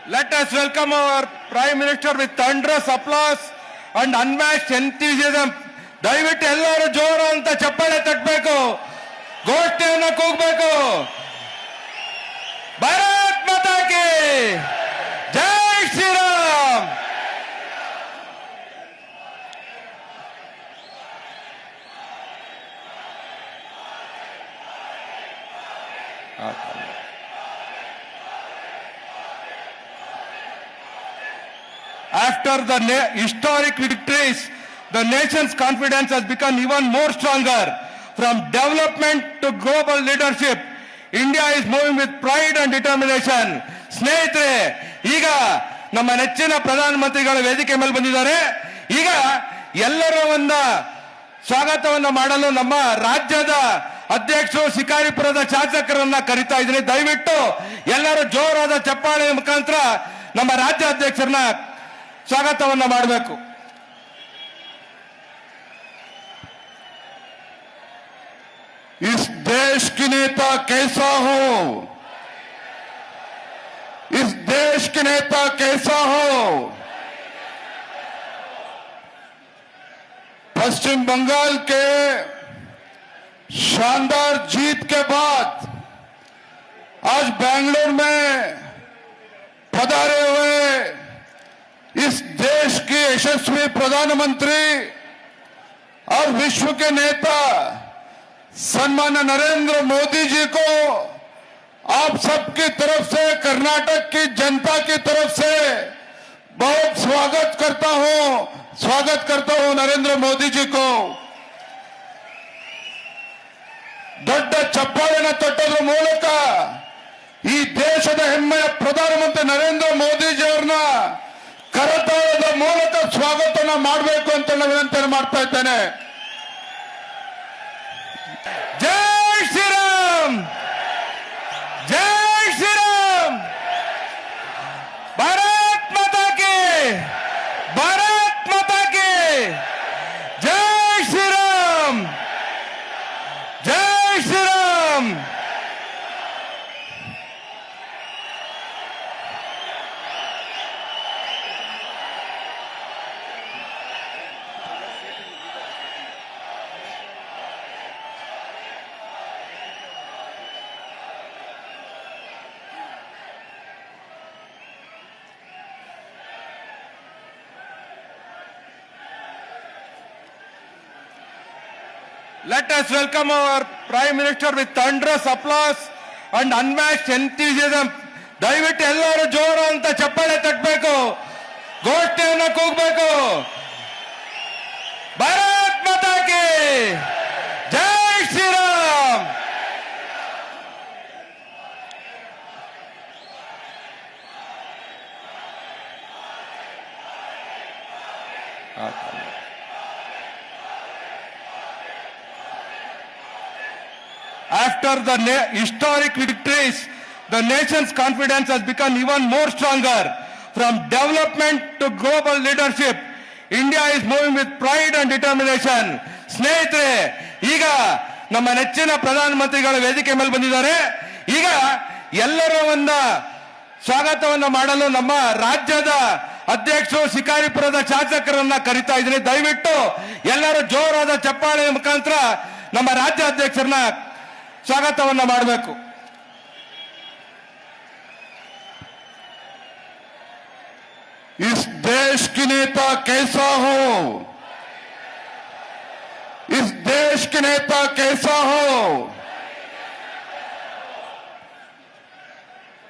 Let us welcome our Prime Minister with thunderous applause and unmatched enthusiasm. ದಯವಿಟ್ಟು ಎಲ್ಲರೂ ಜೋರು ಅಂತ ಚಪ್ಪಾಳೆ ತಟ್ಟಬೇಕು, ಘೋಷಣೆಯನ್ನು ಕೂಗಬೇಕು. ಭಾರತ್ ಮಾತಾ ಕಿ ಜೈ Shriram. After the historic victories, the nation's confidence has become even more stronger. From development to global leadership, India is moving with pride and determination. ಸ್ನೇಹಿತರೆ, ಈಗ ನಮ್ಮ ನೆಚ್ಚಿನ ಪ್ರಧಾನಮಂತ್ರಿಗಳ ವೇದಿಕೆ ಮೇಲೆ ಬಂದಿದ್ದಾರೆ. ಈಗ ಎಲ್ಲರ ಒಂದು ಸ್ವಾಗತವನ್ನು ಮಾಡಲು ನಮ್ಮ ರಾಜ್ಯದ ಅಧ್ಯಕ್ಷರು ಶಿಕಾರಿಪುರದ ಶಾಸಕರನ್ನ ಕರೀತಾ ಇದ್ದೀನಿ. ದಯವಿಟ್ಟು ಎಲ್ಲರೂ ಜೋರಾದ ಚಪ್ಪಾಳೆ ಮುಖಾಂತರ ನಮ್ಮ ರಾಜ್ಯ ಅಧ್ಯಕ್ಷರನ್ನ ಸ್ವಾಗತವನ್ನ ಮಾಡಬೇಕು. इस देश की नेता कैसा हो, इस देश के नेता कैसा हो. पश्चिम बंगाल के शानदार जीत के बाद आज बेंगलुरु में पधारे हुए इस देश के यशस्वी प्रधानमंत्री और विश्व के नेता सम्मान्य नरेंद्र मोदी जी को आप सबकी तरफ से, कर्नाटक की जनता की तरफ से बहुत स्वागत करता हूं नरेंद्र मोदी जी को. ದೊಡ್ಡ ಚಪ್ಪಾಳೆಯನ್ನು ತಟ್ಟೋದ್ರ ಮೂಲಕ ಈ ದೇಶದ ಹೆಮ್ಮೆಯ ಪ್ರಧಾನಮಂತ್ರಿ ನರೇಂದ್ರ ಮೋದಿಜಿ ಅವರನ್ನ ಕರತಾಳದ ಮೂಲಕ ಸ್ವಾಗತನ ಮಾಡಬೇಕು ಅಂತ ನಾನು ವಿನಂತಿ ಮಾಡ್ತಾ ಇದ್ದೇನೆ. ಜೈ ಶ್ರೀರಾಮ್, ಜೈ ಶ್ರೀರಾಮ್. ಭಾರತ್ ಮಾತಾ ಕಿ, ಭಾರತ್ ಮಾತಾ ಕಿ ಜೈ ಶ್ರೀರಾಮ್, ಜೈ Shriram. Let us welcome our Prime Minister with thunderous applause and unmatched enthusiasm. ದಯವಿಟ್ಟು ಎಲ್ಲರೂ ಜೋರು ಅಂತ ಚಪ್ಪಾಳೆ ತಟ್ಟಬೇಕು, ಘೋಷಣೆಯನ್ನು ಕೂಗಬೇಕು. ಭಾರತ್ ಮಾತಾ ಕಿ ಜೈ Shriram. After the historic victories, the nation's confidence has become even more stronger. From development to global leadership, India is moving with pride and determination. ಸ್ನೇಹಿತರೆ, ಈಗ ನಮ್ಮ ನೆಚ್ಚಿನ ಪ್ರಧಾನಮಂತ್ರಿಗಳ ವೇದಿಕೆ ಮೇಲೆ ಬಂದಿದ್ದಾರೆ. ಈಗ ಎಲ್ಲರ ಒಂದು ಸ್ವಾಗತವನ್ನು ಮಾಡಲು ನಮ್ಮ ರಾಜ್ಯದ ಅಧ್ಯಕ್ಷರು ಶಿಕಾರಿಪುರದ ಶಾಸಕರನ್ನ ಕರೀತಾ ಇದ್ದೀನಿ. ದಯವಿಟ್ಟು ಎಲ್ಲರೂ ಜೋರಾದ ಚಪ್ಪಾಳೆ ಮುಖಾಂತರ ನಮ್ಮ ರಾಜ್ಯ ಅಧ್ಯಕ್ಷರನ್ನ ಸ್ವಾಗತವನ್ನ ಮಾಡಬೇಕು. इस देश की नेता कैसा हो, इस देश के नेता कैसा हो.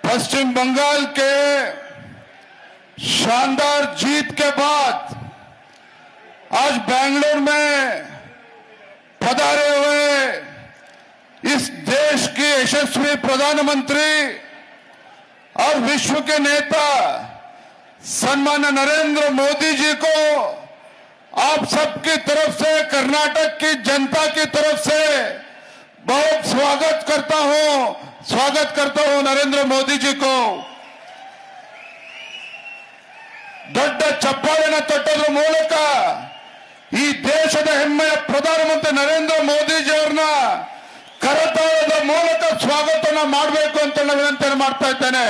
पश्चिम बंगाल के शानदार जीत के बाद आज बेंगलुरु में पधारे हुए इस देश के यशस्वी प्रधानमंत्री और विश्व के नेता सम्मान्य नरेंद्र मोदी जी को आप सबकी तरफ से, कर्नाटक की जनता की तरफ से बहुत स्वागत करता हूं नरेंद्र मोदी जी को. ದೊಡ್ಡ ಚಪ್ಪಾಳೆಯನ್ನು ತಟ್ಟೋದ್ರ ಮೂಲಕ ಈ ದೇಶದ ಹೆಮ್ಮೆಯ ಪ್ರಧಾನಮಂತ್ರಿ ನರೇಂದ್ರ ಮೋದಿಜಿ ಅವರನ್ನ ಕರತಾಳದ ಮೂಲಕ ಸ್ವಾಗತನ ಮಾಡಬೇಕು ಅಂತ ನಾನು ವಿನಂತಿ ಮಾಡ್ತಾ ಇದ್ದೇನೆ.